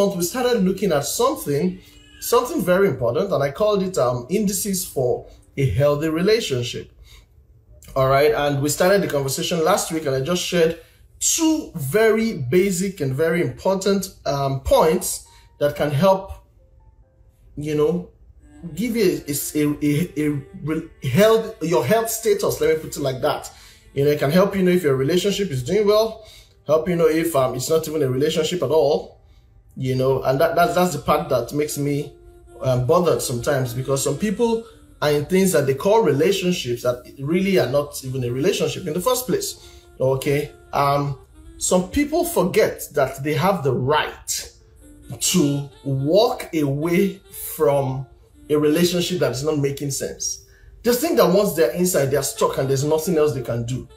month, we started looking at something very important, and I called it indices for a healthy relationship. All right, and we started the conversation last week, and I just shared two very basic and very important points that can help, give you your health status. Let me put it like that. It can help you know if your relationship is doing well, help you know if it's not even a relationship at all, and that's the part that makes me bothered sometimes, because some people are in things that they call relationships that really are not even a relationship in the first place. Okay, some people forget that they have the right to walk away from a relationship that is not making sense. Just think that once they're inside, they're stuck and there's nothing else they can do.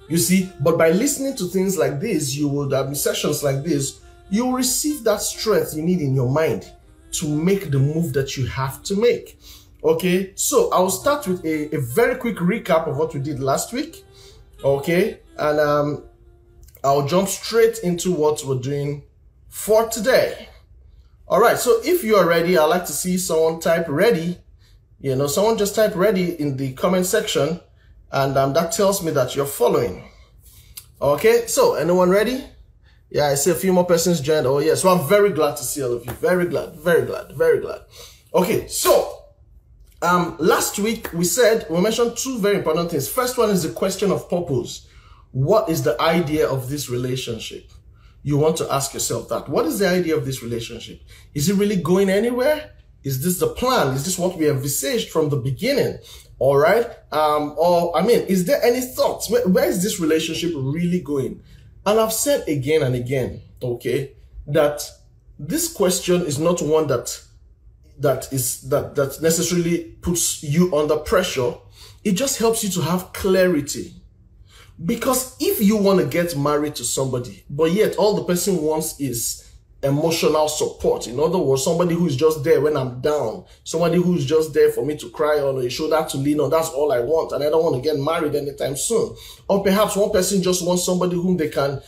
You see, but by listening to things like this, you will have sessions like this, you will receive that strength you need in your mind to make the move that you have to make. Okay, so I'll start with a very quick recap of what we did last week. Okay, and I'll jump straight into what we're doing for today. All right, so if you are ready, I'd like to see someone type ready. Someone just type ready in the comment section, and that tells me that you're following. Okay, so anyone ready? Yeah, I see a few more persons joined. Oh, yes. So I'm very glad to see all of you. Very glad, very glad, very glad. Okay, so last week we mentioned two very important things. First one is the question of purpose. What is the idea of this relationship? You want to ask yourself that. What is the idea of this relationship? Is it really going anywhere? Is this the plan? Is this what we envisaged from the beginning? All right. Is there any thoughts? Where is this relationship really going? And I've said again and again, okay, that this question is not one that necessarily puts you under pressure. It just helps you to have clarity. Because if you want to get married to somebody, but yet all the person wants is emotional support, in other words, somebody who is just there when I'm down, somebody who is just there for me to cry on, or a shoulder to lean on, that's all I want, and I don't want to get married anytime soon. Or perhaps one person just wants somebody whom they can,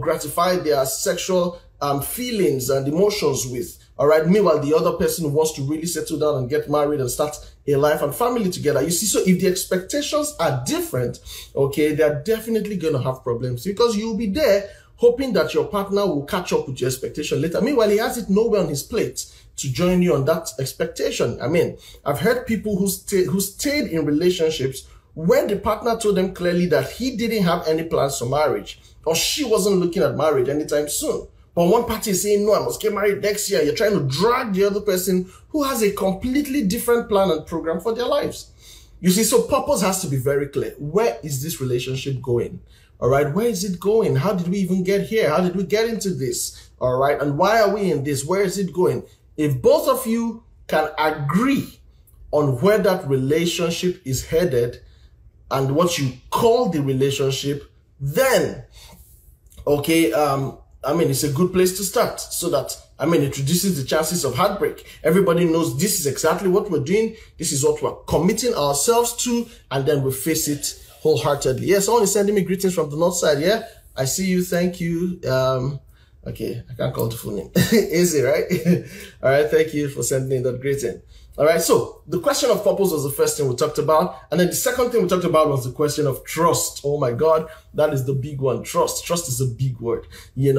gratify their sexual feelings and emotions with. All right. Meanwhile, the other person wants to really settle down and get married and start a life and family together. You see, so if the expectations are different, okay, they're definitely going to have problems, because you'll be there hoping that your partner will catch up with your expectation later. Meanwhile, he has it nowhere on his plate to join you on that expectation. I've heard people who stayed in relationships where the partner told them clearly that he didn't have any plans for marriage, or she wasn't looking at marriage anytime soon. But one party is saying, no, I must get married next year. You're trying to drag the other person who has a completely different plan and program for their lives. You see, so purpose has to be very clear. Where is this relationship going? All right, where is it going? How did we even get here? How did we get into this? All right, and why are we in this? Where is it going? If both of you can agree on where that relationship is headed and what you call the relationship, then, okay, it's a good place to start, so that, it reduces the chances of heartbreak. Everybody knows this is exactly what we're doing. This is what we're committing ourselves to, and then we face it wholeheartedly. Yeah, someone is sending me greetings from the north side. Yeah, I see you. Thank you. Okay, I can't call the full name. Easy, right? All right, thank you for sending in that greeting. All right, so the question of purpose was the first thing we talked about. And then the second thing we talked about was the question of trust. Oh my God, that is the big one. Trust. Trust is a big word, and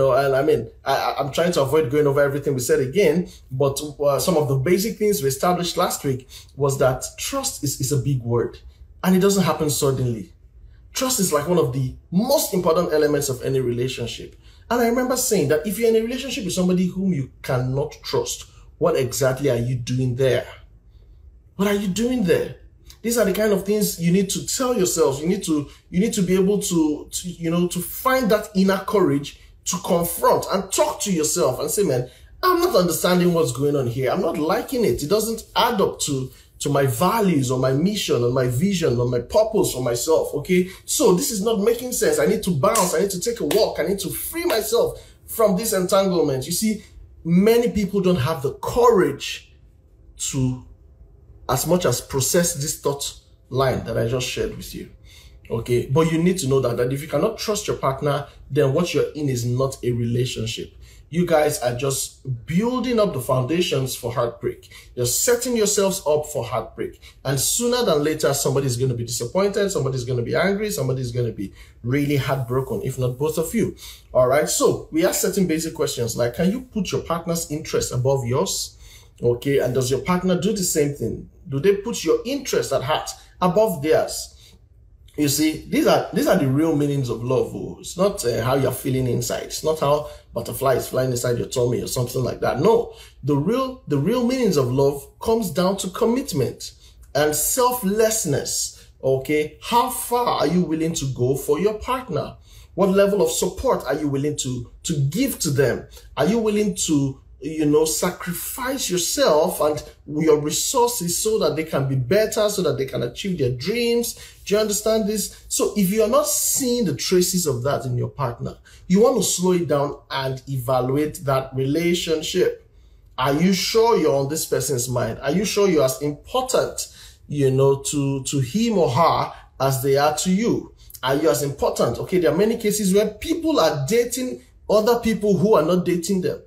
I'm trying to avoid going over everything we said again, but some of the basic things we established last week was that trust is a big word, and it doesn't happen suddenly. Trust is like one of the most important elements of any relationship. And I remember saying that if you're in a relationship with somebody whom you cannot trust, what exactly are you doing there? What are you doing there? These are the kind of things you need to tell yourselves. You need to be able to find that inner courage to confront and talk to yourself and say, man, I'm not understanding what's going on here. I'm not liking it. It doesn't add up to my values or my mission or my vision or my purpose for myself. Okay. So this is not making sense. I need to bounce. I need to take a walk. I need to free myself from this entanglement. You see, many people don't have the courage to as much as process this thought line that I just shared with you. Okay. But you need to know that if you cannot trust your partner, then what you're in is not a relationship. you guys are just building up the foundations for heartbreak. You're setting yourselves up for heartbreak. And sooner than later, somebody's going to be disappointed, somebody's going to be angry, somebody's going to be really heartbroken, if not both of you. All right, so we ask certain basic questions like, can you put your partner's interest above yours? Okay, and does your partner do the same thing? Do they put your interest at heart above theirs? You see, these are the real meanings of love. Oh. It's not how you're feeling inside. It's not how butterfly is flying inside your tummy or something like that. No, the real meanings of love comes down to commitment and selflessness. Okay, how far are you willing to go for your partner? What level of support are you willing to give to them? Are you willing to, sacrifice yourself and your resources so that they can be better, so that they can achieve their dreams? Do you understand this? So if you are not seeing the traces of that in your partner, you want to slow it down and evaluate that relationship. Are you sure you're on this person's mind? Are you sure you're as important, to him or her as they are to you? Are you as important? Okay, there are many cases where people are dating other people who are not dating them.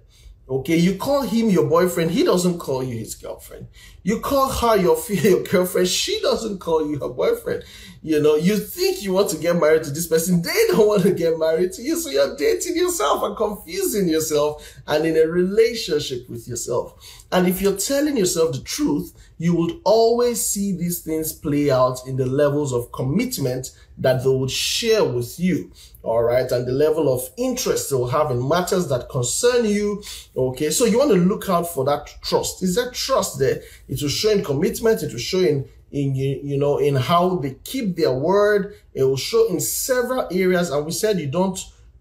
Okay, you call him your boyfriend, he doesn't call you his girlfriend. You call her your girlfriend, she doesn't call you her boyfriend. You think you want to get married to this person, they don't want to get married to you. So you're dating yourself and confusing yourself and in a relationship with yourself. And if you're telling yourself the truth, you would always see these things play out in the levels of commitment that they would share with you. All right. And the level of interest they will have in matters that concern you. Okay. So you want to look out for that trust. Is there trust there? It will show in commitment. It will show in how they keep their word. It will show in several areas. And we said you don't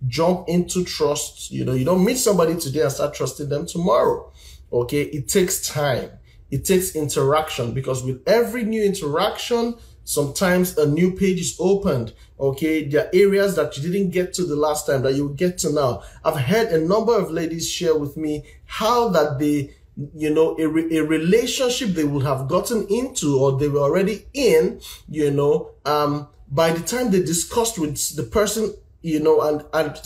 jump into trust. You don't meet somebody today and start trusting them tomorrow. Okay. It takes time. It takes interaction, because with every new interaction, sometimes a new page is opened. Okay, there are areas that you didn't get to the last time that you will get to now. I've heard a number of ladies share with me how that they, a relationship they would have gotten into or they were already in, by the time they discussed with the person, and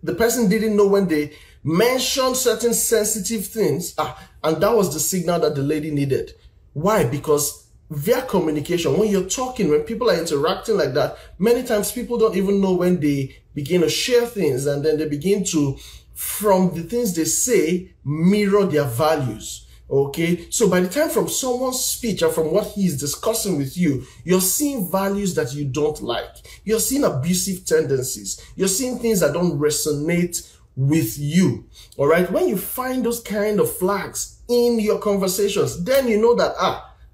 the person didn't know when they mentioned certain sensitive things. And that was the signal that the lady needed. Why? Because via communication, when you're talking, when people are interacting like that, many times people don't even know when they begin to share things, and then they begin to, from the things they say, mirror their values. Okay, so by the time from someone's speech and from what he is discussing with you, you're seeing values that you don't like. You're seeing abusive tendencies. You're seeing things that don't resonate with you. All right, when you find those kind of flags in your conversations, then you know that,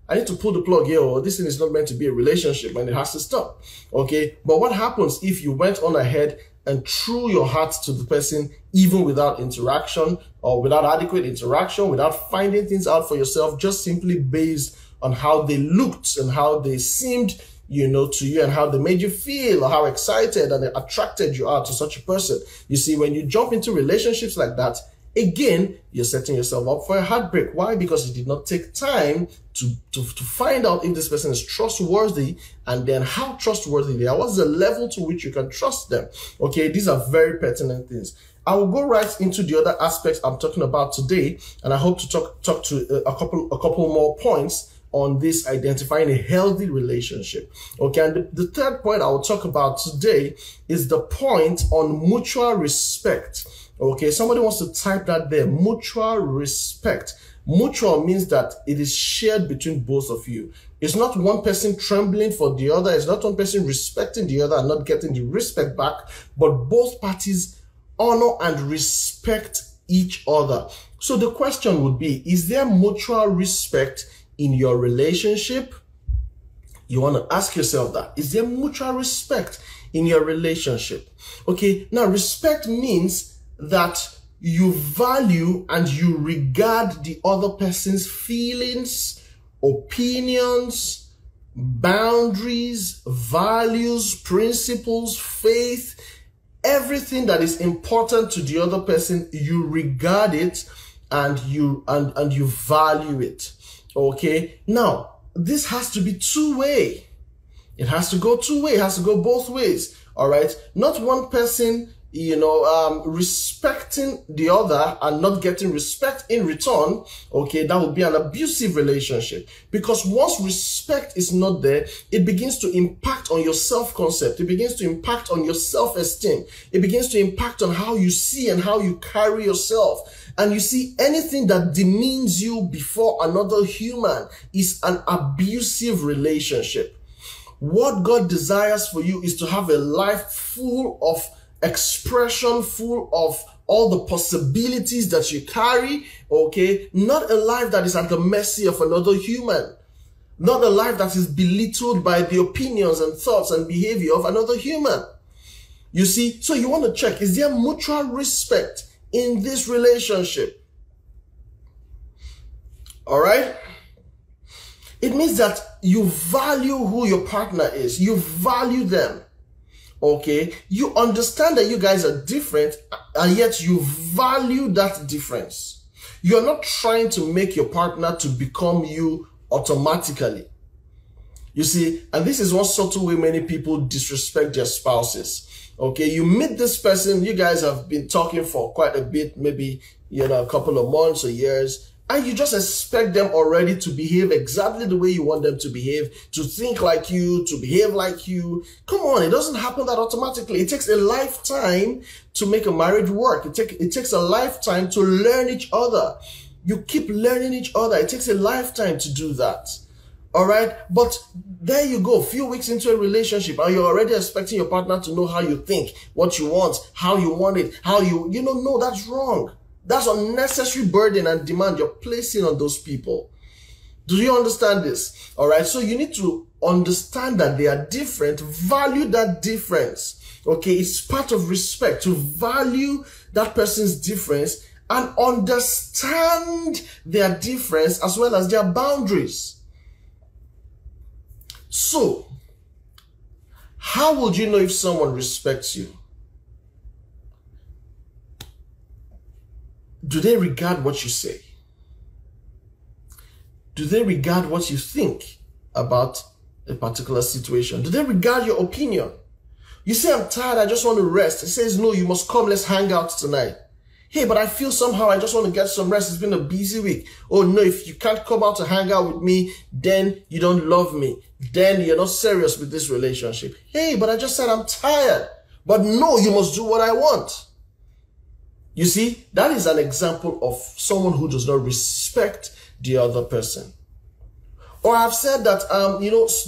I need to pull the plug here, or this thing is not meant to be a relationship and it has to stop. Okay, but what happens if you went on ahead and threw your heart to the person even without interaction or without adequate interaction, without finding things out for yourself, just simply based on how they looked and how they seemed, to you, and how they made you feel, or how excited and attracted you are to such a person? You see, when you jump into relationships like that, again, you're setting yourself up for a heartbreak. Why? Because you did not take time to find out if this person is trustworthy, and then how trustworthy they are. What's the level to which you can trust them? Okay, these are very pertinent things. I will go right into the other aspects I'm talking about today, and I hope to talk to a couple more points on this, identifying a healthy relationship. Okay, and the third point I will talk about today is the point on mutual respect. Okay, somebody wants to type that there, mutual respect. Mutual means that it is shared between both of you. It's not one person trembling for the other. It's not one person respecting the other and not getting the respect back, but both parties honor and respect each other. So the question would be, is there mutual respect in your relationship? You want to ask yourself that. Is there mutual respect in your relationship? Okay, now respect means that you value and you regard the other person's feelings, opinions, boundaries, values, principles, faith, everything that is important to the other person. You regard it and you value it. Okay, now this has to be two-way. It has to go two-way. It has to go both ways. All right, not one person respecting the other and not getting respect in return, okay, that would be an abusive relationship. Because once respect is not there, it begins to impact on your self-concept. It begins to impact on your self-esteem. It begins to impact on how you see and how you carry yourself. And you see, anything that demeans you before another human is an abusive relationship. What God desires for you is to have a life full of expression, full of all the possibilities that you carry, okay? Not a life that is at the mercy of another human. Not a life that is belittled by the opinions and thoughts and behavior of another human. You see, so you want to check, is there mutual respect in this relationship? All right? It means that you value who your partner is. You value them. Okay? You understand that you guys are different, and yet you value that difference. You're not trying to make your partner to become you automatically. You see, and this is one subtle way many people disrespect their spouses. Okay, you meet this person, you guys have been talking for quite a bit, maybe, a couple of months or years, and you just expect them already to behave exactly the way you want them to behave, to think like you, to behave like you. Come on, it doesn't happen that automatically. It takes a lifetime to make a marriage work. It takes a lifetime to learn each other. You keep learning each other. It takes a lifetime to do that. All right. But there you go. A few weeks into a relationship and you're already expecting your partner to know how you think, what you want, how you want it, no, that's wrong. That's unnecessary burden and demand you're placing on those people. Do you understand this? All right. So you need to understand that they are different. Value that difference. Okay. It's part of respect to value that person's difference and understand their difference as well as their boundaries. So, how would you know if someone respects you? Do they regard what you say? Do they regard what you think about a particular situation? Do they regard your opinion? You say, I'm tired, I just want to rest. It says, no, you must come, let's hang out tonight. Hey, but I feel somehow I just want to get some rest. It's been a busy week. Oh no, if you can't come out to hang out with me, then you don't love me. Then you're not serious with this relationship. Hey, but I just said I'm tired. But no, you must do what I want. You see, that is an example of someone who does not respect the other person. Or I've said that,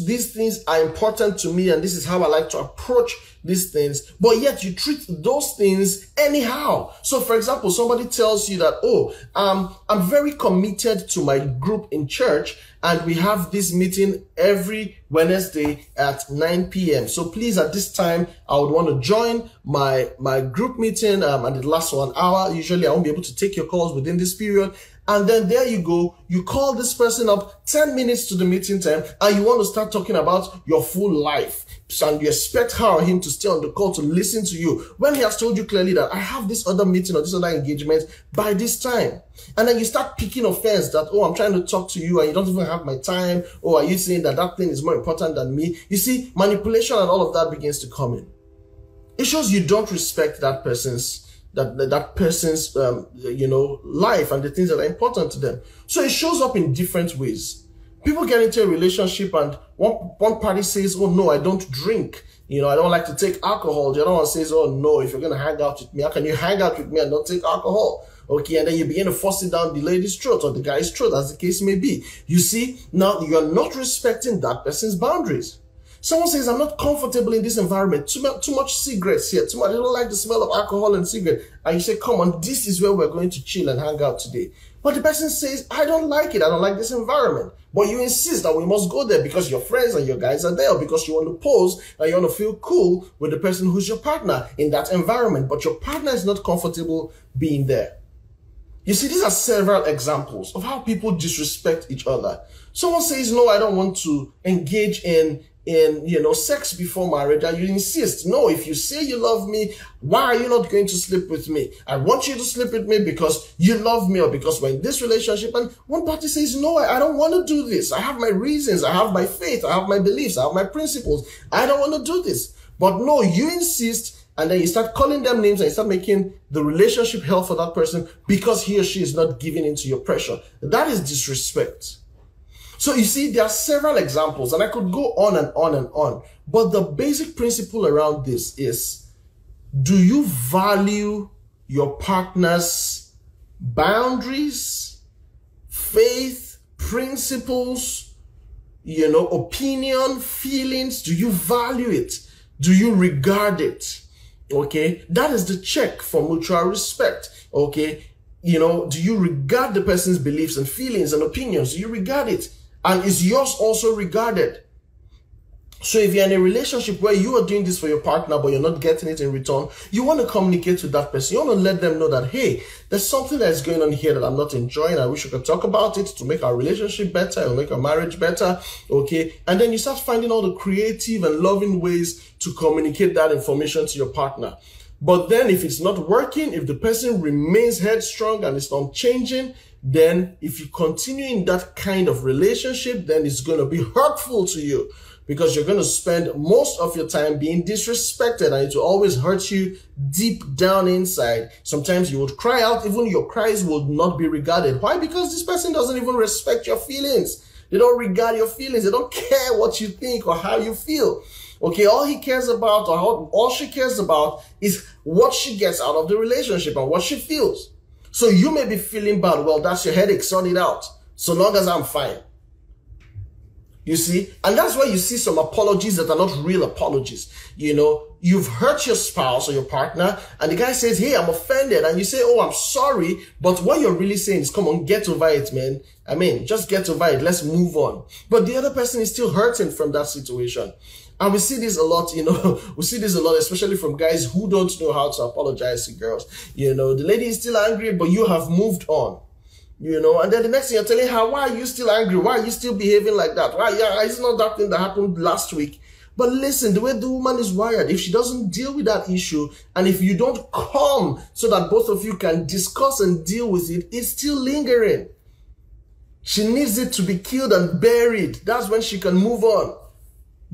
these things are important to me and this is how I like to approach these things, but yet you treat those things anyhow. So for example, somebody tells you that, oh, I'm very committed to my group in church and we have this meeting every Wednesday at 9 p.m. So please, at this time, I would want to join my group meeting and it lasts 1 hour. Usually I won't be able to take your calls within this period. And then there you go, you call this person up 10 minutes to the meeting time and you want to start talking about your full life. And you expect her or him to stay on the call to listen to you when he has told you clearly that I have this other meeting or this other engagement by this time. And then you start picking offense that, oh, I'm trying to talk to you and you don't even have my time. Or are you saying that that thing is more important than me? You see, manipulation and all of that begins to come in. It shows you don't respect that person's life and the things that are important to them. So it shows up in different ways. People get into a relationship and one party says, oh no, I don't drink. I don't like to take alcohol. The other one says, oh no, if you're going to hang out with me, how can you hang out with me and not take alcohol? Okay, and then you begin to force it down the lady's throat or the guy's throat, as the case may be. You see, now you're not respecting that person's boundaries. Someone says, I'm not comfortable in this environment. Too much cigarettes here. I don't like the smell of alcohol and cigarette. And you say, come on, this is where we're going to chill and hang out today. But the person says, I don't like it. I don't like this environment. But you insist that we must go there because your friends and your guys are there, or because you want to pose and you want to feel cool with the person who's your partner in that environment. But your partner is not comfortable being there. You see, these are several examples of how people disrespect each other. Someone says, no, I don't want to engage in sex before marriage, and you insist, no, if you say you love me, why are you not going to sleep with me? I want you to sleep with me because you love me or because we're in this relationship. And one party says, no, I don't want to do this. I have my reasons. I have my faith. I have my beliefs. I have my principles. I don't want to do this. But no, you insist and then you start calling them names and you start making the relationship hell for that person because he or she is not giving into your pressure. That is disrespect. So you see, there are several examples, and I could go on and on and on. But the basic principle around this is, do you value your partner's boundaries, faith, principles, opinion, feelings? Do you value it? Do you regard it? Okay, that is the check for mutual respect. Okay, do you regard the person's beliefs and feelings and opinions? Do you regard it? And is yours also regarded? So if you're in a relationship where you are doing this for your partner, but you're not getting it in return, you want to communicate with that person. You want to let them know that, hey, there's something that's going on here that I'm not enjoying. I wish we could talk about it to make our relationship better and make our marriage better. Okay. And then you start finding all the creative and loving ways to communicate that information to your partner. But then if it's not working, if the person remains headstrong and it's not changing, then if you continue in that kind of relationship, then it's going to be hurtful to you, because you're going to spend most of your time being disrespected, and it will always hurt you deep down inside. Sometimes you would cry out, even your cries will not be regarded. Why? Because this person doesn't even respect your feelings. They don't regard your feelings. They don't care what you think or how you feel. Okay, all he cares about, or all she cares about, is what she gets out of the relationship and what she feels. So you may be feeling bad. Well, that's your headache. Sort it out. So long as I'm fine. You see? And that's why you see some apologies that are not real apologies. You've hurt your spouse or your partner, and the guy says, hey, I'm offended. And you say, oh, I'm sorry. But what you're really saying is, come on, get over it, man. I mean, just get over it. Let's move on. But the other person is still hurting from that situation. And we see this a lot, we see this a lot, especially from guys who don't know how to apologize to girls. The lady is still angry, but you have moved on. And then the next thing you're telling her, why are you still angry? Why are you still behaving like that? Why? Yeah, it's not that thing that happened last week. But listen, the way the woman is wired, if she doesn't deal with that issue, and if you don't come so that both of you can discuss and deal with it, it's still lingering. She needs it to be killed and buried. That's when she can move on.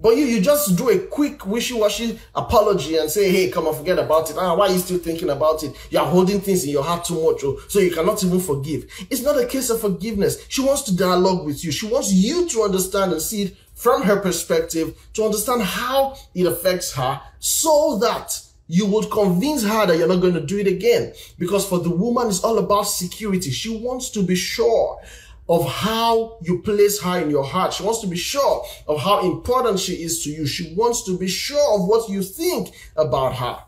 But you just do a quick wishy-washy apology and say, hey, come on, forget about it. Why are you still thinking about it? You're holding things in your heart too much, so you cannot even forgive. It's not a case of forgiveness. She wants to dialogue with you. She wants you to understand and see it from her perspective, to understand how it affects her, so that you would convince her that you're not going to do it again. Because for the woman, it's all about security. She wants to be sure of how you place her in your heart. She wants to be sure of how important she is to you. She wants to be sure of what you think about her.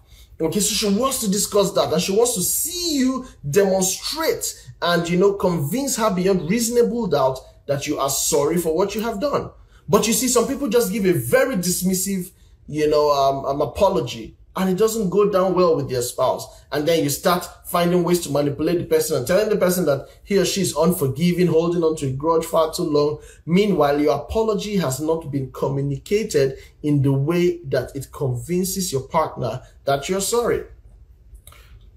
Okay, so she wants to discuss that, and she wants to see you demonstrate and, convince her beyond reasonable doubt that you are sorry for what you have done. But you see, some people just give a very dismissive, apology, and it doesn't go down well with their spouse. And then you start finding ways to manipulate the person and telling the person that he or she is unforgiving, holding on to a grudge far too long. Meanwhile, your apology has not been communicated in the way that it convinces your partner that you're sorry.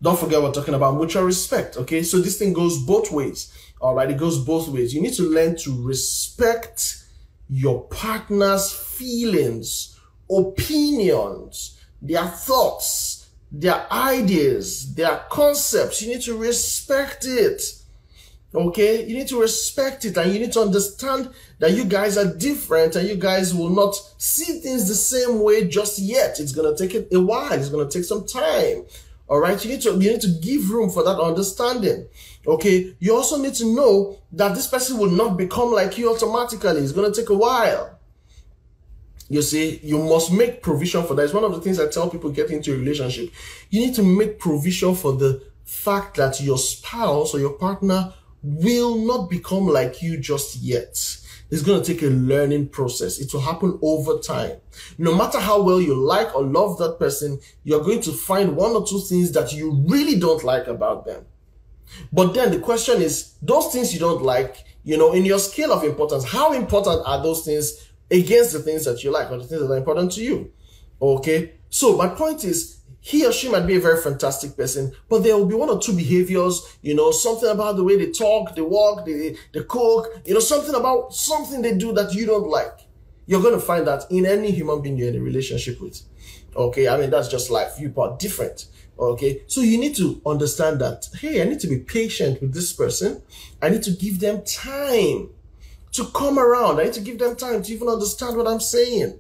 Don't forget, we're talking about mutual respect. Okay, so this thing goes both ways. All right, it goes both ways. You need to learn to respect your partner's feelings, opinions, their thoughts, their ideas, their concepts. You need to respect it. Okay? You need to respect it, and you need to understand that you guys are different and you guys will not see things the same way just yet. It's going to take a while. It's going to take some time. All right? You need to give room for that understanding. Okay? You also need to know that this person will not become like you automatically. It's going to take a while. You see, you must make provision for that. It's one of the things I tell people getting into a relationship. You need to make provision for the fact that your spouse or your partner will not become like you just yet. It's going to take a learning process. It will happen over time. No matter how well you like or love that person, you're going to find one or two things that you really don't like about them. But then the question is, those things you don't like, in your scale of importance, how important are those things against the things that you like or the things that are important to you? Okay, so my point is, he or she might be a very fantastic person, but there will be one or two behaviors, something about the way they talk, they walk, they cook, something about something they do that you don't like. You're going to find that in any human being you're in a relationship with. Okay, I mean, that's just life. You are different. Okay, so you need to understand that, hey, I need to be patient with this person. I need to give them time to come around. I need to give them time to even understand what I'm saying.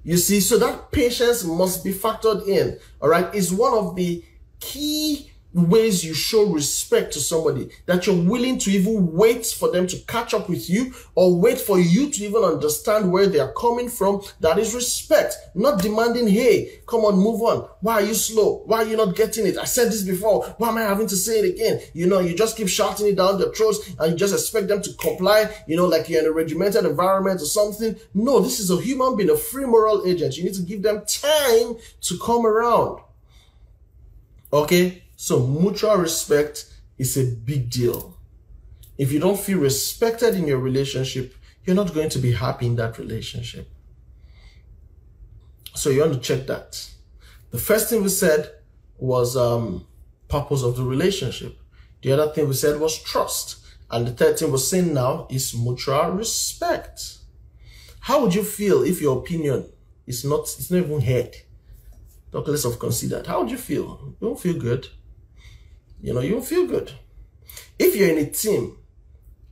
You see, so that patience must be factored in. All right, it's one of the key ways you show respect to somebody, that you're willing to even wait for them to catch up with you, or wait for you to even understand where they are coming from. That is respect. Not demanding, hey, come on, move on. Why are you slow? Why are you not getting it? I said this before. Why am I having to say it again? You know, you just keep shouting it down their throats and you just expect them to comply, you know, like you're in a regimented environment or something. No, this is a human being, a free moral agent. You need to give them time to come around. Okay? So mutual respect is a big deal. If you don't feel respected in your relationship, you're not going to be happy in that relationship. So you want to check that. The first thing we said was purpose of the relationship. The other thing we said was trust. And the third thing we're saying now is mutual respect. How would you feel if your opinion is not even heard? Talk less of considered. How would you feel? You don't feel good. You know, you don't feel good. If you're in a team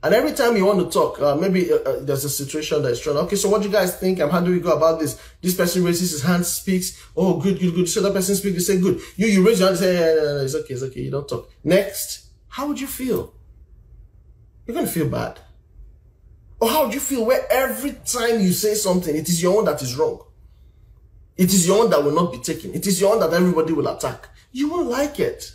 and every time you want to talk, maybe there's a situation that's thrown. Okay, so what do you guys think? How do we go about this? This person raises his hand, speaks. Oh, good, good, good. So that person speaks, you say good. You raise your hand and say, yeah, it's okay, it's okay. You don't talk. Next, how would you feel? You're going to feel bad. Or how would you feel where every time you say something, it is your own that is wrong? It is your own that will not be taken. It is your own that everybody will attack. You won't like it.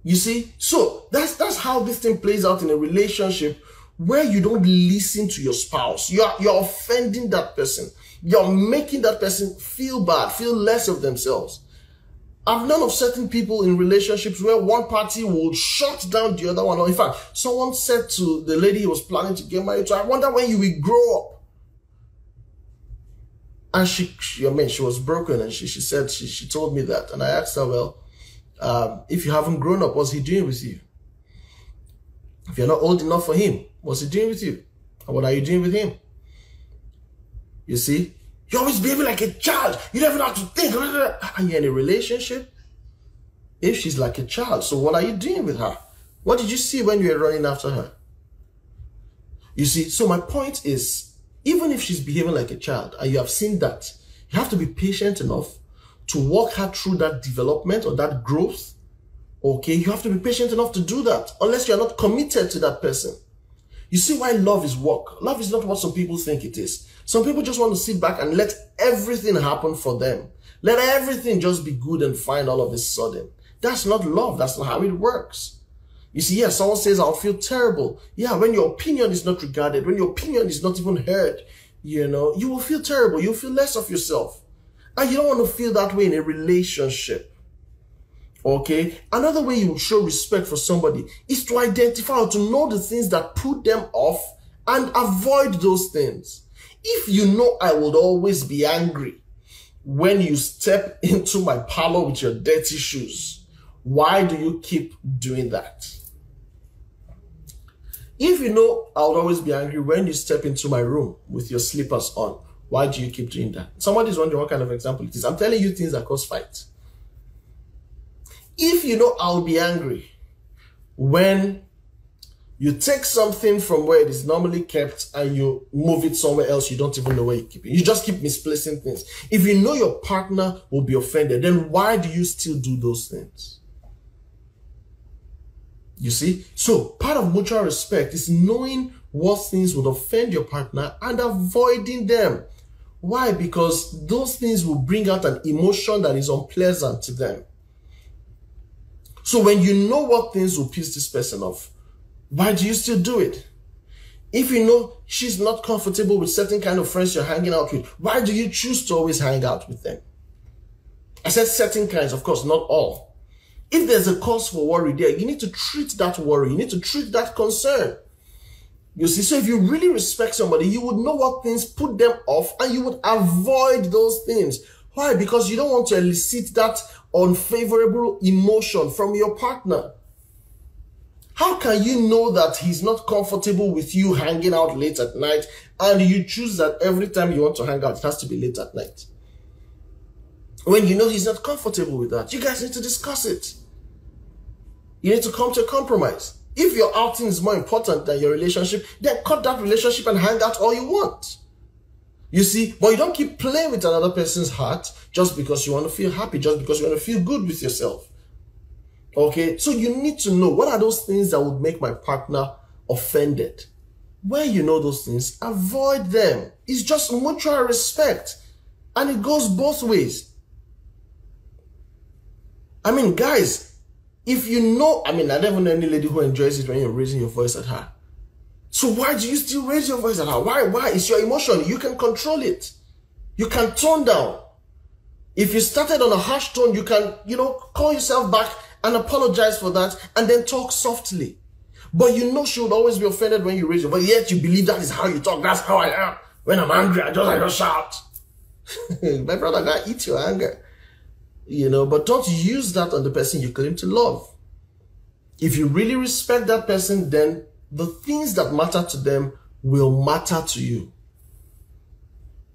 You see? So that's how this thing plays out in a relationship where you don't listen to your spouse. You're offending that person. You're making that person feel bad, feel less of themselves. I've known of certain people in relationships where one party will shut down the other one. Or in fact, someone said to the lady he was planning to get married to, I wonder when you will grow up. And she was broken, and she said, she told me that. And I asked her, well, if you haven't grown up, what's he doing with you? If you're not old enough for him, what's he doing with you? And what are you doing with him? You see? You're always behaving like a child. You never know how to think. Are you in a relationship? If she's like a child, so what are you doing with her? What did you see when you were running after her? You see, so my point is, even if she's behaving like a child and you have seen that, you have to be patient enough to walk her through that development or that growth. Okay, you have to be patient enough to do that unless you're not committed to that person. You see why love is work. Love is not what some people think it is. Some people just want to sit back and let everything happen for them. Let everything just be good and fine all of a sudden. That's not love. That's not how it works. You see, yeah, someone says, I'll feel terrible. Yeah, when your opinion is not regarded, when your opinion is not even heard, you know, you will feel terrible. You'll feel less of yourself. And you don't want to feel that way in a relationship. Okay? Another way you will show respect for somebody is to identify or to know the things that put them off and avoid those things. If you know I would always be angry when you step into my parlor with your dirty shoes, why do you keep doing that? If you know I would always be angry when you step into my room with your slippers on, why do you keep doing that? Somebody's wondering what kind of example it is. I'm telling you things that cause fights. If you know I'll be angry when you take something from where it is normally kept and you move it somewhere else, you don't even know where you keep it. You just keep misplacing things. If you know your partner will be offended, then why do you still do those things? You see? So part of mutual respect is knowing what things would offend your partner and avoiding them. Why? Because those things will bring out an emotion that is unpleasant to them. So when you know what things will piss this person off, why do you still do it? If you know she's not comfortable with certain kind of friends you're hanging out with, why do you choose to always hang out with them? I said certain kinds, of course, not all. If there's a cause for worry there, you need to treat that worry. You need to treat that concern. You see, so if you really respect somebody, you would know what things put them off and you would avoid those things. Why? Because you don't want to elicit that unfavorable emotion from your partner. How can you know that he's not comfortable with you hanging out late at night and you choose that every time you want to hang out, it has to be late at night? When you know he's not comfortable with that, you guys need to discuss it. You need to come to a compromise. If your outing is more important than your relationship, then cut that relationship and hang out all you want. You see, but you don't keep playing with another person's heart just because you want to feel happy, just because you want to feel good with yourself. Okay, so you need to know what are those things that would make my partner offended. When you know those things, avoid them. It's just mutual respect. And it goes both ways. I mean, guys, if you know, I mean, I never know any lady who enjoys it when you're raising your voice at her. So why do you still raise your voice at her? Why? It's your emotion. You can control it. You can tone down. If you started on a harsh tone, you can, call yourself back and apologize for that and then talk softly. But you know she would always be offended when you raise your voice, yet you believe that is how you talk. That's how I am. When I'm angry, I just shout. My brother, gotta eat your anger. But don't use that on the person you claim to love. If you really respect that person, then the things that matter to them will matter to you.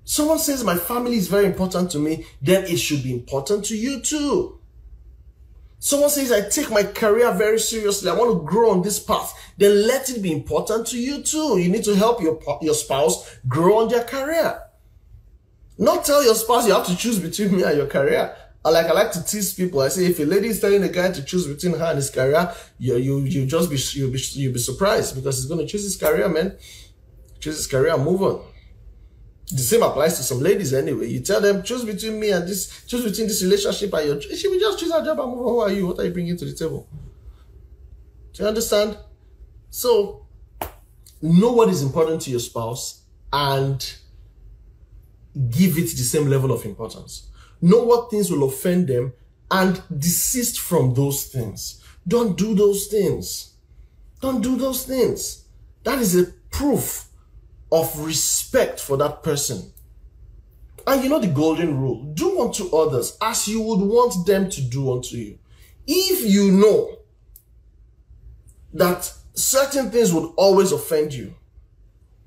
Someone says, my family is very important to me, then it should be important to you too. Someone says, I take my career very seriously, I want to grow on this path, then let it be important to you too. You need to help your spouse grow on their career. Not tell your spouse you have to choose between me and your career. I like to tease people. I say, if a lady is telling a guy to choose between her and his career, you'll be surprised, because he's going to choose his career, man. Choose his career and move on. The same applies to some ladies anyway. You tell them, choose between me and this, choose between this relationship and your, she will just choose her job and move on. Who are you? What are you bringing to the table? Do you understand? So, know what is important to your spouse and give it the same level of importance. Know what things will offend them and desist from those things. Don't do those things. Don't do those things. That is a proof of respect for that person. And you know the golden rule. Do unto others as you would want them to do unto you. If you know that certain things would always offend you,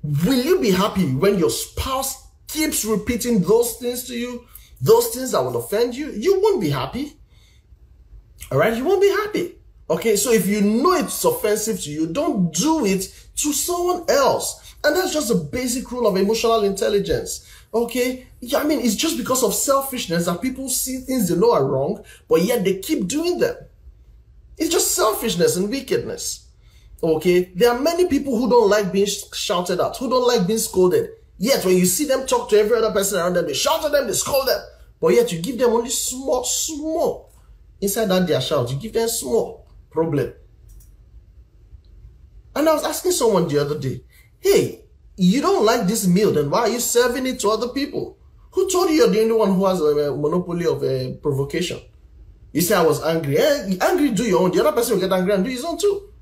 will you be happy when your spouse keeps repeating those things to you? Those things that would offend you? You won't be happy. All right? You won't be happy. Okay? So if you know it's offensive to you, don't do it to someone else. And that's just a basic rule of emotional intelligence. Okay? Yeah, I mean, it's just because of selfishness that people see things they know are wrong, but yet they keep doing them. It's just selfishness and wickedness. Okay? There are many people who don't like being shouted at, who don't like being scolded. Yet when you see them talk to every other person around them, they shout at them, they scold them. But yet you give them only small. Inside that their shout, you give them small problem. And I was asking someone the other day, hey, you don't like this meal, then why are you serving it to other people? Who told you you're the only one who has a monopoly of provocation? You say I was angry. Angry, do your own. The other person will get angry and do his own too.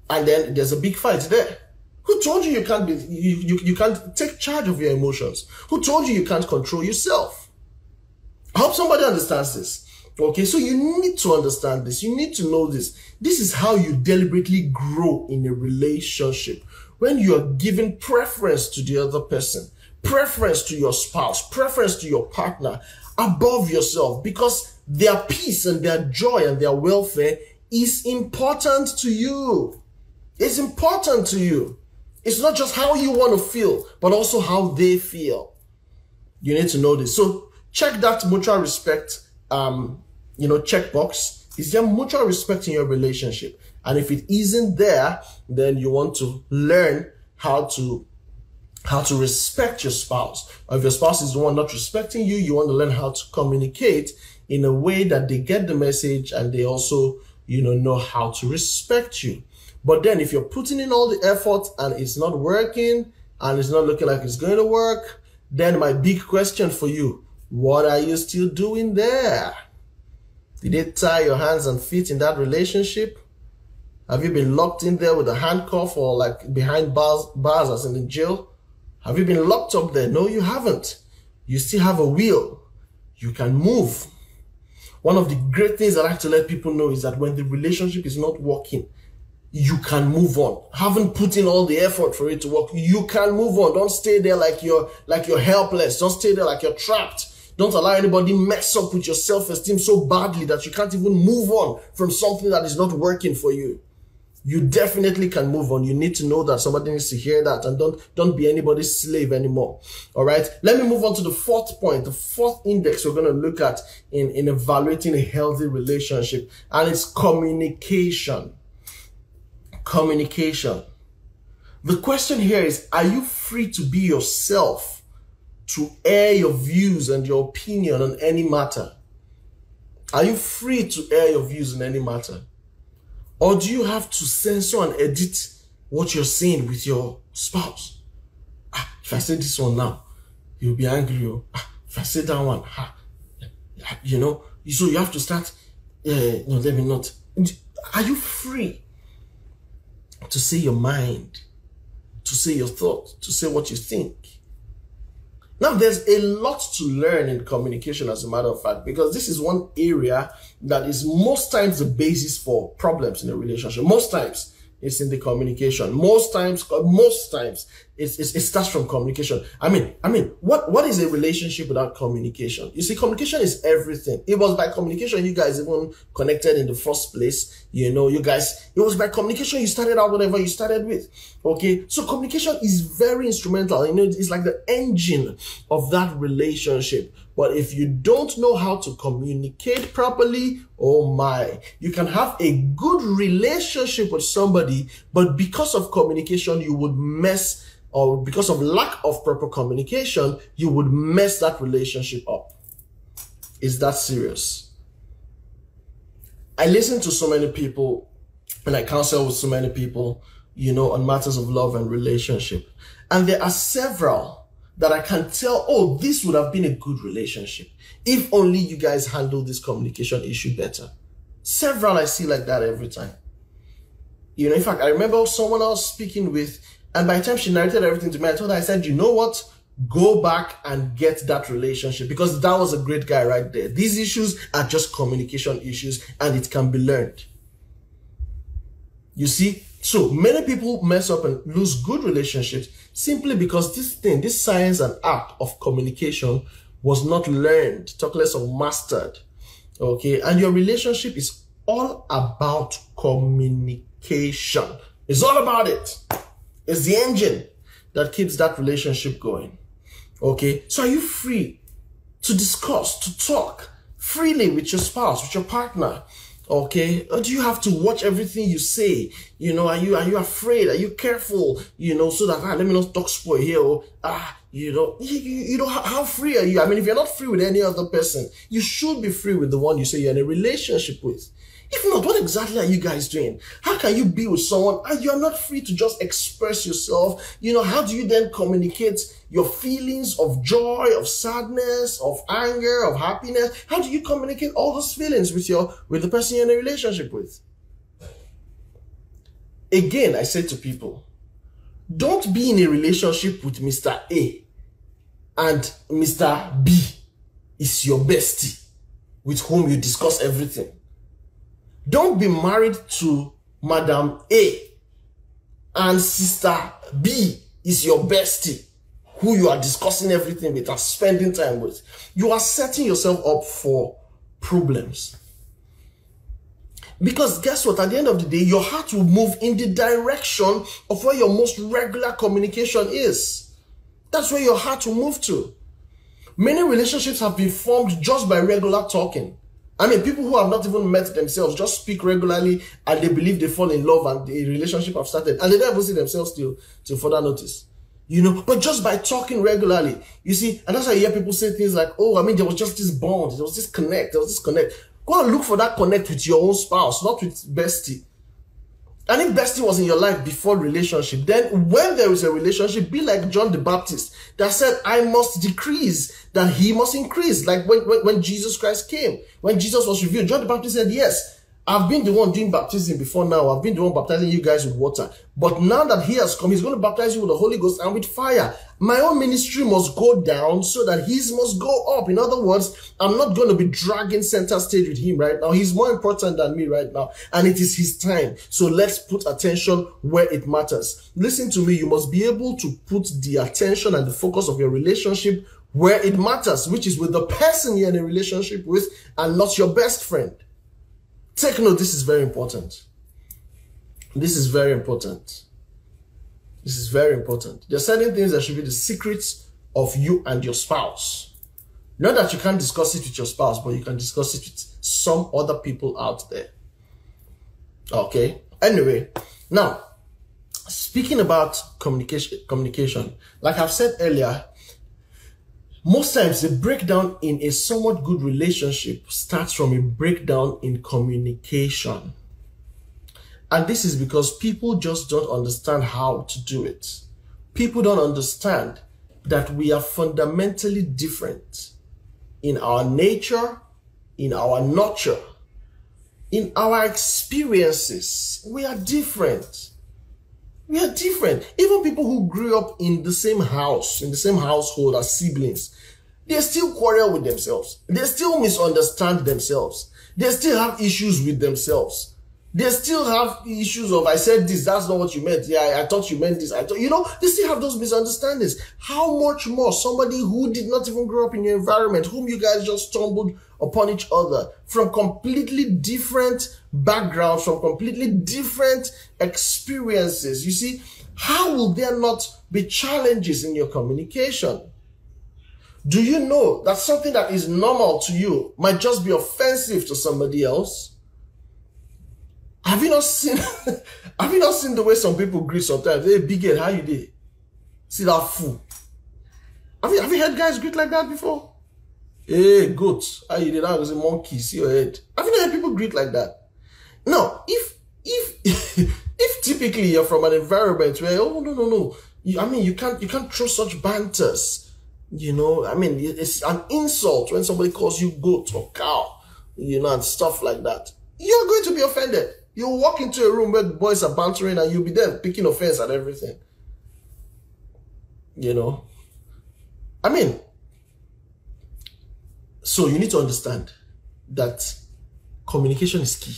And then there's a big fight there. Who told you you can't be, you can't take charge of your emotions? Who told you you can't control yourself? I hope somebody understands this. Okay, so you need to understand this. You need to know this. This is how you deliberately grow in a relationship. When you are giving preference to the other person, preference to your spouse, preference to your partner above yourself, because their peace and their joy and their welfare is important to you. It's important to you. It's not just how you want to feel, but also how they feel. You need to know this. So check that mutual respect, checkbox. Is there mutual respect in your relationship? And if it isn't there, then you want to learn how to respect your spouse. Or if your spouse is the one not respecting you, you want to learn how to communicate in a way that they get the message and they also, know how to respect you. But then if you're putting in all the effort and it's not working and it's not looking like it's going to work, then my big question for you, what are you still doing there? Did they tie your hands and feet in that relationship? Have you been locked in there with a handcuff or like behind bars as in jail? Have you been locked up there? No, you haven't. You still have a will. You can move. One of the great things I like to let people know is that when the relationship is not working, you can move on. Haven't put in all the effort for it to work. You can move on. Don't stay there like you're helpless. Don't stay there like you're trapped. Don't allow anybody mess up with your self-esteem so badly that you can't even move on from something that is not working for you. You definitely can move on. You need to know that. Somebody needs to hear that, and don't be anybody's slave anymore. All right. Let me move on to the fourth point. The fourth index we're going to look at in evaluating a healthy relationship, and it's communication. Communication. The question here is, are you free to be yourself, to air your views and your opinion on any matter? Are you free to air your views on any matter? Or do you have to censor and edit what you're saying with your spouse? If I say this one now, you'll be angry. If I say that one, you know, so you have to start, no, let me not. Are you free to say your mind, to say your thoughts, to say what you think? Now, there's a lot to learn in communication, as a matter of fact, because this is one area that is most times the basis for problems in a relationship. Most times it's in the communication. Most times it starts from communication. I mean, what is a relationship without communication? You see, communication is everything. It was by communication you guys even connected in the first place. You know, you guys, it was by communication you started out whatever you started with. Okay, so communication is very instrumental. You know, it's like the engine of that relationship. But if you don't know how to communicate properly, oh my, you can have a good relationship with somebody, but because of communication, you would mess, or because of lack of proper communication, you would mess that relationship up. Is that serious? I listen to so many people and I counsel with so many people, you know, on matters of love and relationship. And there are several that I can tell, oh, this would have been a good relationship if only you guys handle this communication issue better. Several I see like that every time. You know, in fact, I remember someone I was speaking with, and by the time she narrated everything to me, I told her, I said, you know what? Go back and get that relationship, because that was a great guy right there. These issues are just communication issues, and it can be learned. You see? So many people mess up and lose good relationships simply because this science and art of communication was not learned, talk less of mastered. Okay, and your relationship is all about communication. It's all about it. It's the engine that keeps that relationship going. Okay, so are you free to discuss, to talk freely with your spouse, with your partner? Okay, or do you have to watch everything you say? You know, are you afraid? Are you careful? You know, so that let me not talk spoil here. Or, you know, how free are you? I mean, if you're not free with any other person, you should be free with the one you say you're in a relationship with. If not, what exactly are you guys doing? How can you be with someone and you're not free to just express yourself? You know, how do you then communicate your feelings of joy, of sadness, of anger, of happiness? How do you communicate all those feelings with the person you're in a relationship with? Again, I say to people, don't be in a relationship with Mr. A and Mr. B is your bestie with whom you discuss everything. Don't be married to Madam A and Sister B is your bestie who you are discussing everything with and spending time with. You are setting yourself up for problems. Because guess what? At the end of the day, your heart will move in the direction of where your most regular communication is. That's where your heart will move to. Many relationships have been formed just by regular talking. I mean, people who have not even met themselves just speak regularly and they believe they fall in love and the relationship have started. And they don't even see themselves till further notice. You know, but just by talking regularly, you see, and that's why you hear people say things like, oh, I mean, there was just this bond, there was this connect. Go and look for that connect with your own spouse, not with bestie. And if bestie was in your life before relationship, then when there is a relationship, be like John the Baptist that said, I must decrease, that he must increase. Like when Jesus Christ came, when Jesus was revealed, John the Baptist said, yes, I've been the one doing baptism before now. I've been the one baptizing you guys with water. But now that he has come, he's going to baptize you with the Holy Ghost and with fire. My own ministry must go down so that his must go up. In other words, I'm not going to be dragging center stage with him right now. He's more important than me right now. And it is his time. So let's put attention where it matters. Listen to me. You must be able to put the attention and the focus of your relationship where it matters, which is with the person you're in a relationship with and not your best friend. Take note, this is very important. This is very important. This is very important. There are certain things that should be the secrets of you and your spouse. Not that you can't discuss it with your spouse, but you can discuss it with some other people out there. Okay? Anyway, now, speaking about communication, like I've said earlier, most times the breakdown in a somewhat good relationship starts from a breakdown in communication. And this is because people just don't understand how to do it. People don't understand that we are fundamentally different in our nature, in our nurture, in our experiences. We are different. We are different. Even people who grew up in the same house, in the same household as siblings, they still quarrel with themselves. They still misunderstand themselves. They still have issues with themselves. They still have issues of, I said this, that's not what you meant. Yeah, I thought you meant this. They still have those misunderstandings. How much more somebody who did not even grow up in your environment, whom you guys just stumbled upon each other from completely different backgrounds, from completely different experiences. You see, how will there not be challenges in your communication? Do you know that something that is normal to you might just be offensive to somebody else? Have you not seen the way some people greet sometimes? Hey, big head, how you doing? See that fool. Have you heard guys greet like that before? Hey, goat, how you doing? That was a monkey, see your head. Have you not heard people greet like that? Now, if typically you're from an environment where, oh, no. You can't throw such banters. It's an insult when somebody calls you goat or cow, and stuff like that. You're going to be offended. You'll walk into a room where the boys are bantering and you'll be there picking offense at everything. So you need to understand that communication is key.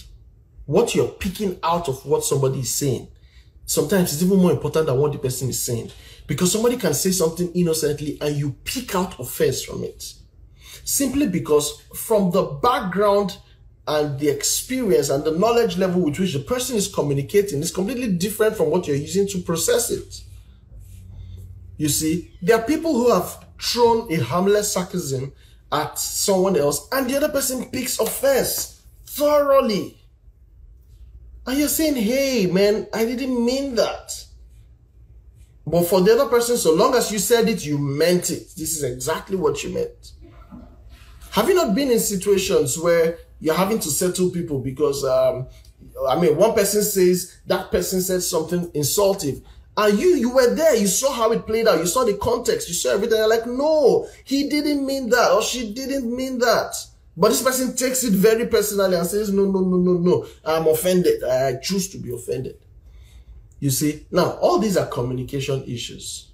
What you're picking out of what somebody is saying, sometimes it's even more important than what the person is saying. Because somebody can say something innocently and you pick out offense from it. Simply because from the background and the experience and the knowledge level with which the person is communicating is completely different from what you're using to process it. You see, there are people who have thrown a harmless sarcasm at someone else and the other person picks offense thoroughly. And you're saying, hey man, I didn't mean that. But for the other person, so long as you said it, you meant it. This is exactly what you meant. Have you not been in situations where you're having to settle people because, one person says, that person said something insultive. And you were there, you saw how it played out, you saw the context, you saw everything. You're like, no, he didn't mean that, or she didn't mean that. But this person takes it very personally and says, no, I'm offended. I choose to be offended. You see, now all these are communication issues.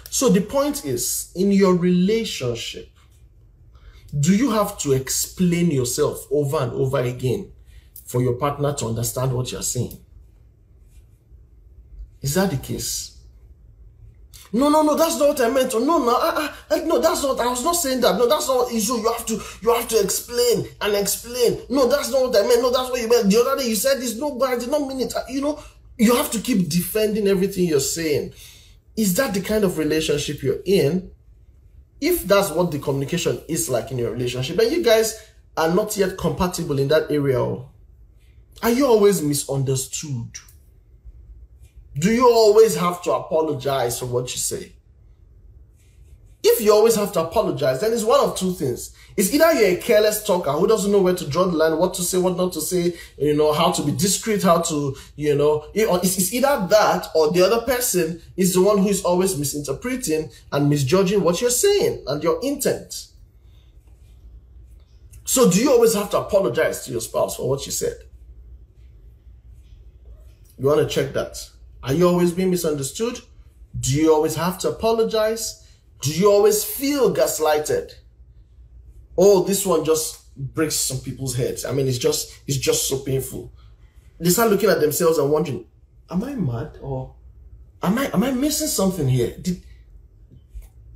So the point is, in your relationship, do you have to explain yourself over and over again for your partner to understand what you're saying? Is that the case? No, that's not what I meant. No, that's not, I was not saying that. No, that's not what you have to explain and explain. No, that's not what I meant. No, that's what you meant. The other day you said this. No, but I did not mean it. You have to keep defending everything you're saying. Is that the kind of relationship you're in? If that's what the communication is like in your relationship, and you guys are not yet compatible in that area, are you always misunderstood? Do you always have to apologize for what you say? If you always have to apologize, then it's one of two things. It's either you're a careless talker who doesn't know where to draw the line, what to say, what not to say, how to be discreet, how to, it's either that or the other person is the one who is always misinterpreting and misjudging what you're saying and your intent. So do you always have to apologize to your spouse for what you said? You want to check that. Are you always being misunderstood? Do you always have to apologize? Do you always feel gaslighted? Oh, this one just breaks some people's heads. I mean, it's just so painful. They start looking at themselves and wondering, am I mad, or am I missing something here? Did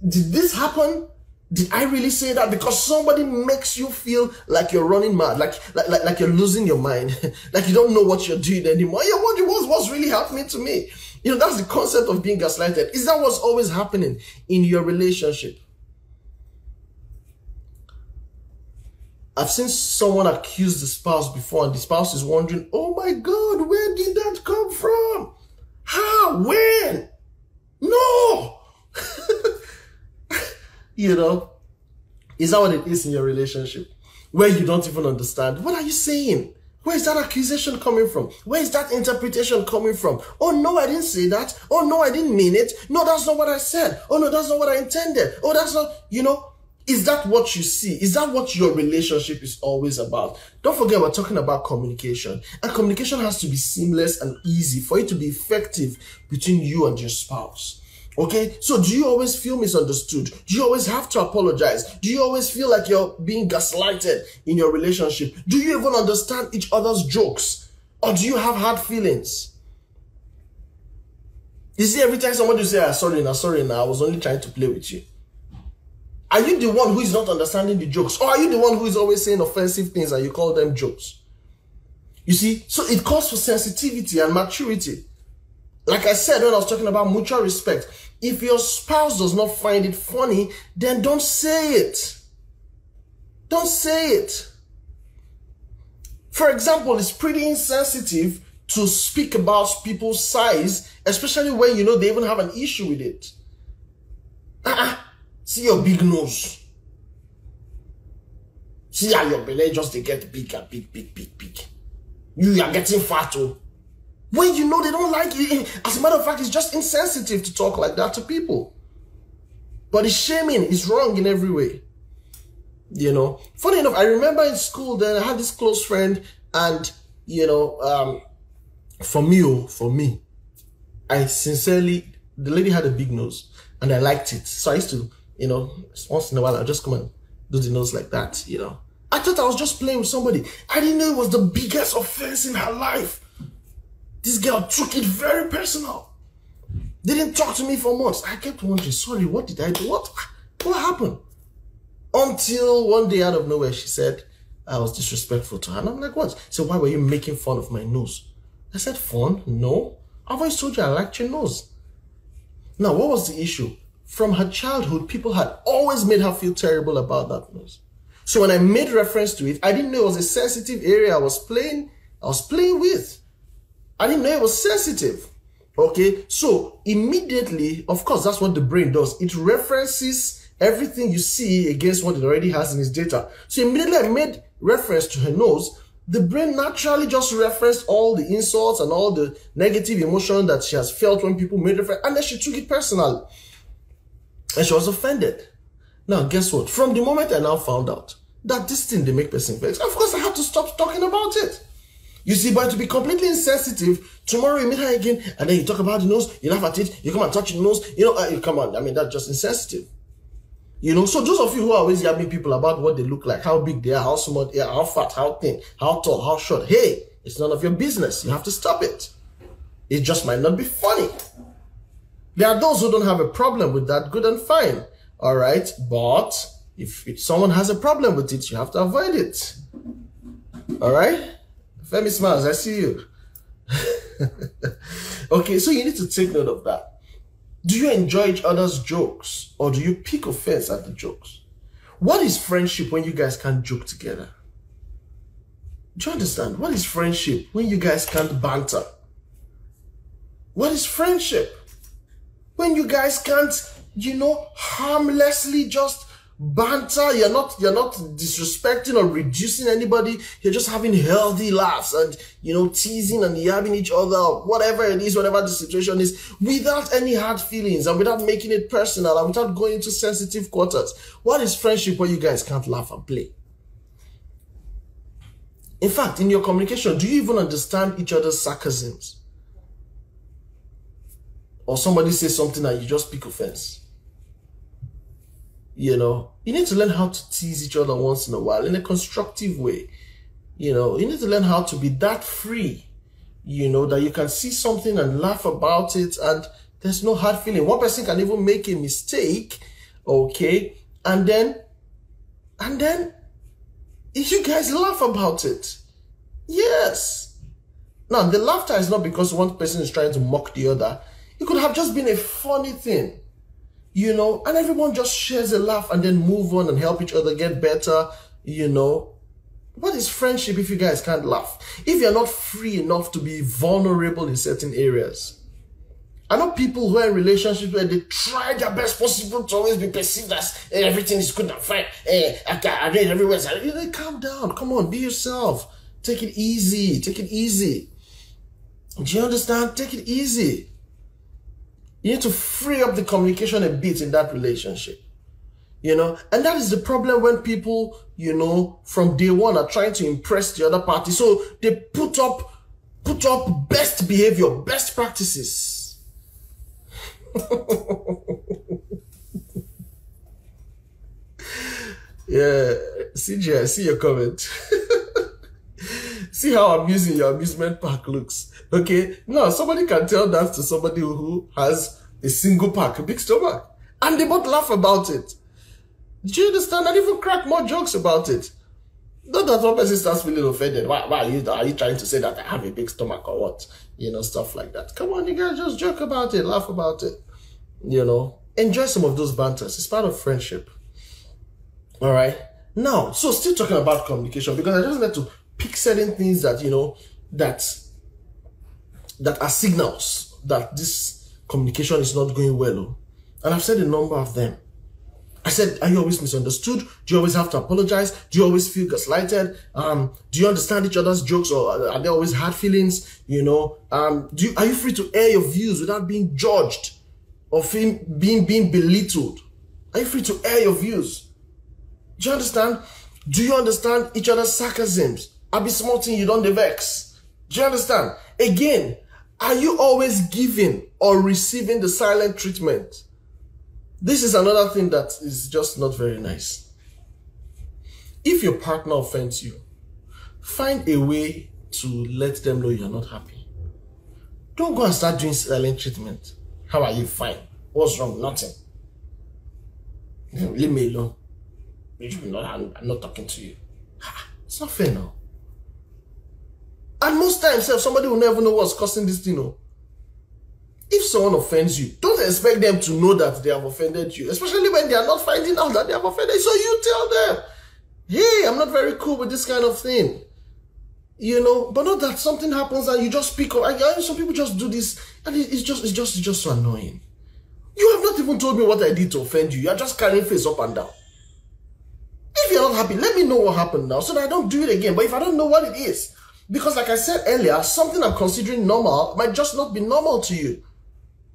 this happen? Did I really say that? Because somebody makes you feel like you're running mad, like you're losing your mind, like you don't know what you're doing anymore. You're wondering what's really happening to me. You know, that's the concept of being gaslighted. Is that what's always happening in your relationship? I've seen someone accuse the spouse before, and the spouse is wondering, oh my God, where did that come from? How? When? No! You know, is that what it is in your relationship? Where you don't even understand. What are you saying? Where is that accusation coming from? Where is that interpretation coming from? Oh no, I didn't say that. Oh no, I didn't mean it. No, that's not what I said. Oh no, that's not what I intended. Oh, that's not, you know. Is that what you see? Is that what your relationship is always about? Don't forget, we're talking about communication. And communication has to be seamless and easy for it to be effective between you and your spouse. Okay? So do you always feel misunderstood? Do you always have to apologize? Do you always feel like you're being gaslighted in your relationship? Do you even understand each other's jokes? Or do you have hard feelings? You see, every time somebody says, sorry now, I was only trying to play with you. Are you the one who is not understanding the jokes? Or are you the one who is always saying offensive things and you call them jokes? You see, so it calls for sensitivity and maturity. Like I said when I was talking about mutual respect, if your spouse does not find it funny, then don't say it. Don't say it. For example, it's pretty insensitive to speak about people's size, especially when you know they even have an issue with it. See your big nose. See how your belly just they get bigger, big. You are getting fat too. When you know they don't like it. As a matter of fact, it's just insensitive to talk like that to people. But it's shaming. It's wrong in every way. You know. Funny enough, I remember in school then I had this close friend, and you know, for me, I sincerely, the lady had a big nose and I liked it. So I used to, you know, once in a while I'll just come and do the nose like that, you know. I thought I was just playing with somebody. I didn't know it was the biggest offense in her life. This girl took it very personal. Didn't talk to me for months. I kept wondering, sorry, what did I do? What happened? Until one day out of nowhere, she said I was disrespectful to her. And I'm like, what? So why were you making fun of my nose? I said, fun? No. I've always told you I liked your nose. Now, what was the issue? From her childhood, people had always made her feel terrible about that nose. So when I made reference to it, I didn't know it was a sensitive area I was playing with. I didn't know it was sensitive. Okay, so immediately, of course, that's what the brain does. It references everything you see against what it already has in its data. So immediately I made reference to her nose. The brain naturally just referenced all the insults and all the negative emotion that she has felt when people made reference, and then she took it personally. And she was offended. Now, guess what? From the moment I now found out that this thing, they make person vex, of course I have to stop talking about it. You see, but to be completely insensitive, tomorrow you meet her again, and then you talk about the nose, you laugh at it, you come and touch the nose, you know, you come on, I mean, that's just insensitive. You know, so those of you who are always yabbing people about what they look like, how big they are, how small they are, how fat, how thin, how tall, how short, hey, it's none of your business. You have to stop it. It just might not be funny. There are those who don't have a problem with that, good and fine. All right, but if someone has a problem with it, you have to avoid it. All right? Femi smiles, I see you. Okay, so you need to take note of that. Do you enjoy each other's jokes, or do you pick offense at the jokes? What is friendship when you guys can't joke together? Do you understand? What is friendship when you guys can't banter? What is friendship when you guys can't, you know, harmlessly just banter? You're not disrespecting or reducing anybody. You're just having healthy laughs and, you know, teasing and yabbing each other, whatever it is, whatever the situation is, without any hard feelings and without making it personal and without going into sensitive quarters. What is friendship when you guys can't laugh and play? In fact, in your communication, do you even understand each other's sarcasms? or somebody says something and you just pick offense. You know, you need to learn how to tease each other once in a while in a constructive way. You know, you need to learn how to be that free, you know, that you can see something and laugh about it and there's no hard feeling. One person can even make a mistake, okay, and then you guys laugh about it. Yes. Now, the laughter is not because one person is trying to mock the other. It could have just been a funny thing, you know, and everyone just shares a laugh and then move on and help each other get better, you know. What is friendship if you guys can't laugh? If you're not free enough to be vulnerable in certain areas. I know people who are in relationships where they try their best possible to always be perceived as everything is good and fine. I read everywhere. Calm down. Come on, be yourself. Take it easy. Take it easy. Do you understand? Take it easy. You need to free up the communication a bit in that relationship. You know, and that is the problem when people, you know, from day one are trying to impress the other party. So they put up best behavior, best practices. Yeah, CJ, I see your comment. See how amusing your amusement park looks. Okay, now somebody can tell that to somebody who has a single park, a big stomach, and they both laugh about it. Do you understand? And even crack more jokes about it. Not that one person starts feeling offended. Why are you trying to say that I have a big stomach or what? You know, stuff like that. Come on, you guys, just joke about it, laugh about it. You know, enjoy some of those banters. It's part of friendship. All right. Now, so still talking about communication, because I just need to pick certain things that, you know, that are signals that this communication is not going well. And I've said a number of them. I said, are you always misunderstood? Do you always have to apologize? Do you always feel gaslighted? Do you understand each other's jokes, or are there always hard feelings? You know, are you free to air your views without being judged or being belittled? Are you free to air your views? Do you understand? Do you understand each other's sarcasms? I be smarting, you don't vex. Do you understand? Again, are you always giving or receiving the silent treatment? This is another thing that is just not very nice. If your partner offends you, find a way to let them know you're not happy. Don't go and start doing silent treatment. How are you? Fine. What's wrong? Nothing. Leave me alone. I'm not talking to you. It's not fair now. And most times, somebody will never know what's causing this thing. No? If someone offends you, don't expect them to know that they have offended you, especially when they are not finding out that they have offended you. So you tell them, hey, I'm not very cool with this kind of thing. You know, but not that something happens and you just speak up. Some people just do this and it's just so annoying. You have not even told me what I did to offend you. You're just carrying face up and down. If you're not happy, let me know what happened now so that I don't do it again. But if I don't know what it is, because like I said earlier, something I'm considering normal might just not be normal to you.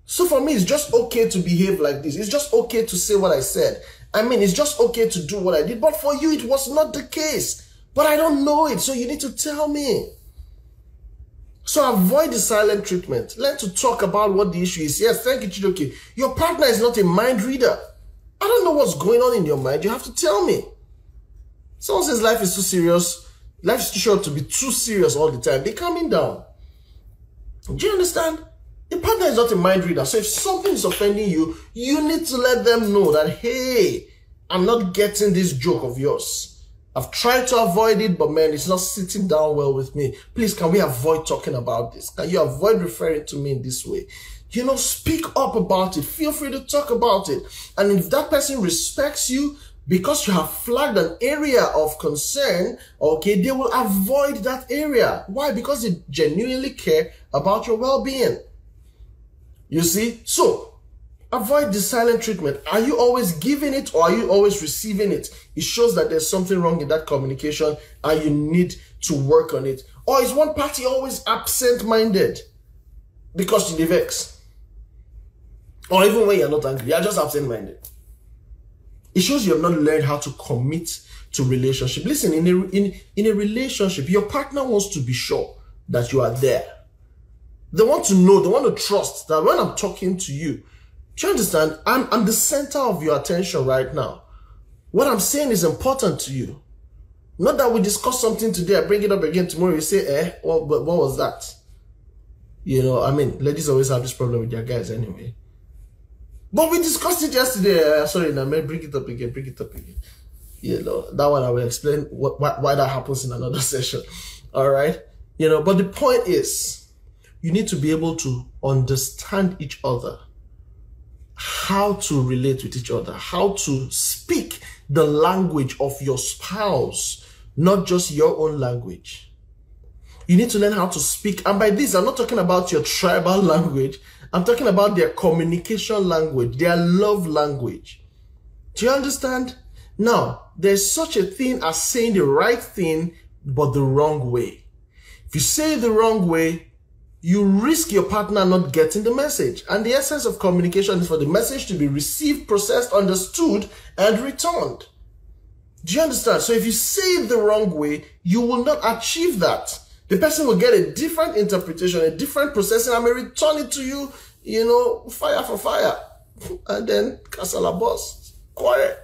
So for me, it's just okay to behave like this. It's just okay to say what I said. I mean, it's just okay to do what I did. But for you, it was not the case. But I don't know it, so you need to tell me. So avoid the silent treatment. Learn to talk about what the issue is. Yes, thank you, Chidoke. Your partner is not a mind reader. I don't know what's going on in your mind. You have to tell me. Someone says life is too serious. Life is too short to be too serious all the time. They're calming down. Do you understand? Your partner is not a mind reader. So if something is offending you, you need to let them know that, hey, I'm not getting this joke of yours. I've tried to avoid it, but man, it's not sitting down well with me. Please, can we avoid talking about this? Can you avoid referring to me in this way? You know, speak up about it. Feel free to talk about it. And if that person respects you, because you have flagged an area of concern, okay, they will avoid that area. Why? Because they genuinely care about your well-being. You see? So, avoid the silent treatment. Are you always giving it or are you always receiving it? It shows that there's something wrong in that communication and you need to work on it. Or is one party always absent-minded because you vex? Or even when you're not angry, you're just absent-minded. It shows you have not learned how to commit to relationship. Listen, in a relationship, your partner wants to be sure that you are there. They want to know, they want to trust that when I'm talking to you, do you understand? I'm the center of your attention right now. What I'm saying is important to you. Not that we discuss something today, I bring it up again tomorrow, you say, what was that? You know, I mean, ladies always have this problem with their guys anyway. But we discussed it yesterday. Sorry, now bring it up again. You know, that one I will explain why that happens in another session. All right? You know, but the point is, you need to be able to understand each other, how to relate with each other, how to speak the language of your spouse, not just your own language. You need to learn how to speak. And by this, I'm not talking about your tribal language. I'm talking about their communication language, their love language. Do you understand? Now, there's such a thing as saying the right thing, but the wrong way. If you say it the wrong way, you risk your partner not getting the message. And the essence of communication is for the message to be received, processed, understood, and returned. Do you understand? So if you say it the wrong way, you will not achieve that. The person will get a different interpretation, a different processing, and may return it to you, you know, fire for fire. And then, casala boss, quiet.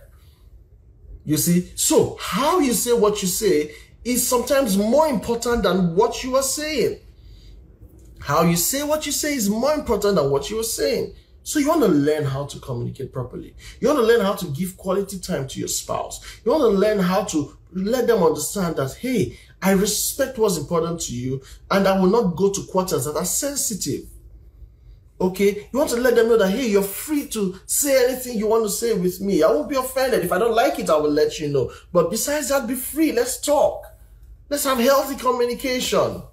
You see? So, how you say what you say is sometimes more important than what you are saying. How you say what you say is more important than what you are saying. So you want to learn how to communicate properly. You want to learn how to give quality time to your spouse. You want to learn how to let them understand that, hey, I respect what's important to you and I will not go to quarters that are sensitive. Okay? You want to let them know that, hey, you're free to say anything you want to say with me. I won't be offended. If I don't like it, I will let you know. But besides that, be free. Let's talk. Let's have healthy communication.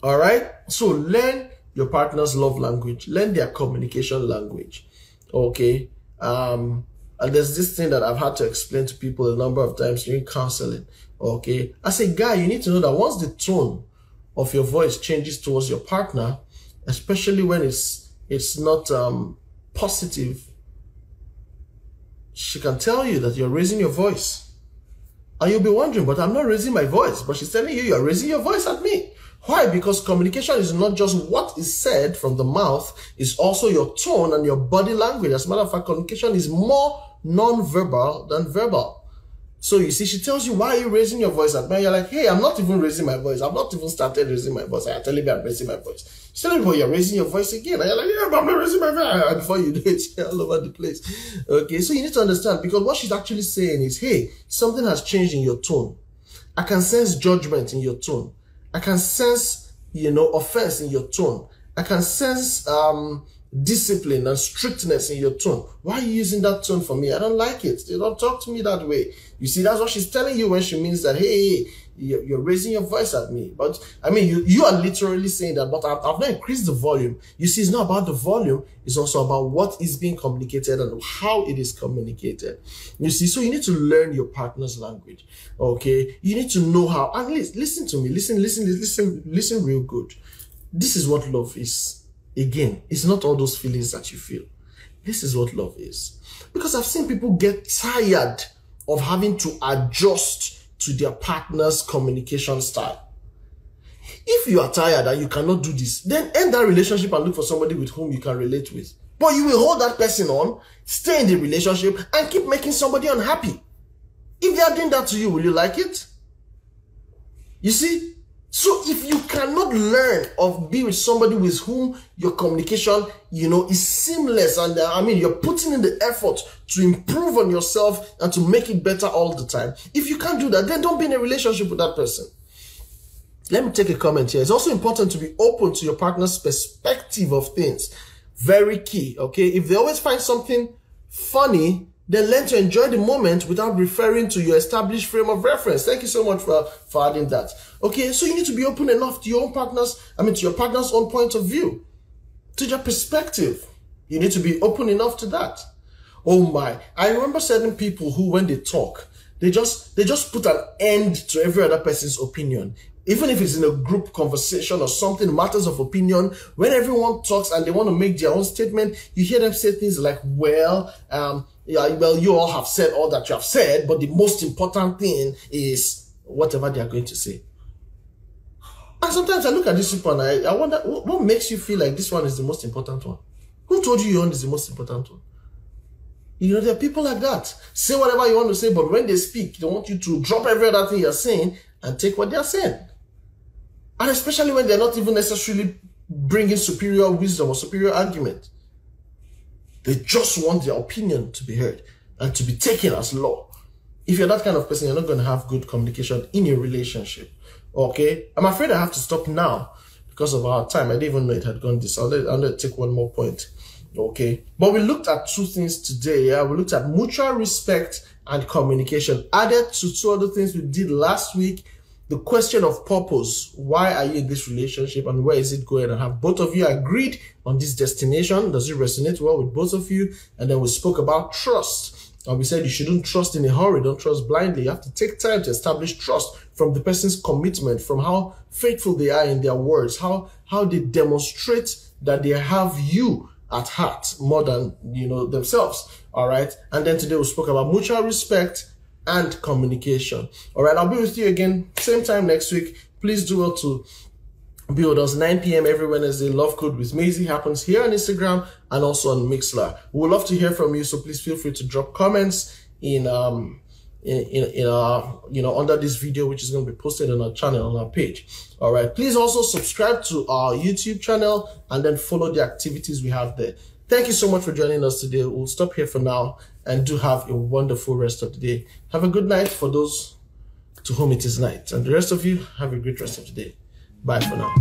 All right? So learn your partner's love language. Learn their communication language. Okay? And there's this thing that I've had to explain to people a number of times during counseling. Okay? As a guy, you need to know that once the tone of your voice changes towards your partner, especially when it's not positive, she can tell you that you're raising your voice. And you'll be wondering, but I'm not raising my voice. But she's telling you you're raising your voice at me. Why? Because communication is not just what is said from the mouth, it's also your tone and your body language. As a matter of fact, communication is more non-verbal than verbal. So you see, she tells you, why are you raising your voice at me? You're like, hey, I'm not even raising my voice. I've not even started raising my voice. I'm telling me I'm raising my voice. She's telling me, you're raising your voice again. And you're like, yeah, but I'm not raising my voice. And before you do it, you're all over the place. Okay, so you need to understand, because what she's actually saying is, hey, something has changed in your tone. I can sense judgment in your tone. I can sense, you know, offense in your tone. I can sense discipline and strictness in your tone. Why are you using that tone for me? I don't like it. You don't talk to me that way. You see, that's what she's telling you when she means that, hey, you're raising your voice at me. But, I mean, you are literally saying that, but I've not increased the volume. You see, it's not about the volume. It's also about what is being communicated and how it is communicated. You see, so you need to learn your partner's language. Okay? You need to know how. And listen to me. Listen real good. This is what love is. Again, it's not all those feelings that you feel. This is what love is. Because I've seen people get tired of having to adjust to their partner's communication style. If you are tired and you cannot do this, then end that relationship and look for somebody with whom you can relate with. But you will hold that person on, stay in the relationship, and keep making somebody unhappy. If they are doing that to you, will you like it? You see? So if you cannot learn or be with somebody with whom your communication, you know, is seamless, and I mean, you're putting in the effort to improve on yourself and to make it better all the time. If you can't do that, then don't be in a relationship with that person. Let me take a comment here. It's also important to be open to your partner's perspective of things. Very key, okay? If they always find something funny, then learn to enjoy the moment without referring to your established frame of reference. Thank you so much for adding that. Okay, so you need to be open enough to your own partner's, to your partner's own point of view, to their perspective. You need to be open enough to that. Oh my, I remember certain people who, when they talk, they just put an end to every other person's opinion. Even if it's in a group conversation or something, matters of opinion, when everyone talks and they want to make their own statement, you hear them say things like, well, you all have said all that you have said, but the most important thing is whatever they are going to say. And sometimes I look at this people and I wonder, what makes you feel like this one is the most important one? Who told you your own is the most important one? You know, there are people like that. Say whatever you want to say, but when they speak, they want you to drop every other thing you're saying and take what they're saying. And especially when they're not even necessarily bringing superior wisdom or superior argument. They just want their opinion to be heard and to be taken as law. If you're that kind of person, you're not going to have good communication in your relationship. Okay? I'm afraid I have to stop now because of our time. I didn't even know it had gone this. I'll let take one more point. Okay? But we looked at two things today. Yeah? We looked at mutual respect and communication. Added to two other things we did last week. The question of purpose. Why are you in this relationship and where is it going? And have both of you agreed on this destination? Does it resonate well with both of you? And then we spoke about trust. And we said you shouldn't trust in a hurry. Don't trust blindly. You have to take time to establish trust from the person's commitment, from how faithful they are in their words, how they demonstrate that they have you at heart more than, you know, themselves. All right. And then today we spoke about mutual respect and communication. All right. I'll be with you again same time next week. Please do well to be with us 9 p.m. every Wednesday. Love Code with Maisie happens here on Instagram and also on Mixler. We would love to hear from you, so please feel free to drop comments in our, you know, under this video, which is going to be posted on our channel, on our page. All right. Please also subscribe to our YouTube channel and then follow the activities we have there. Thank you so much for joining us today. We'll stop here for now and do have a wonderful rest of the day. Have a good night for those to whom it is night, and the rest of you have a great rest of the day. Bye for now.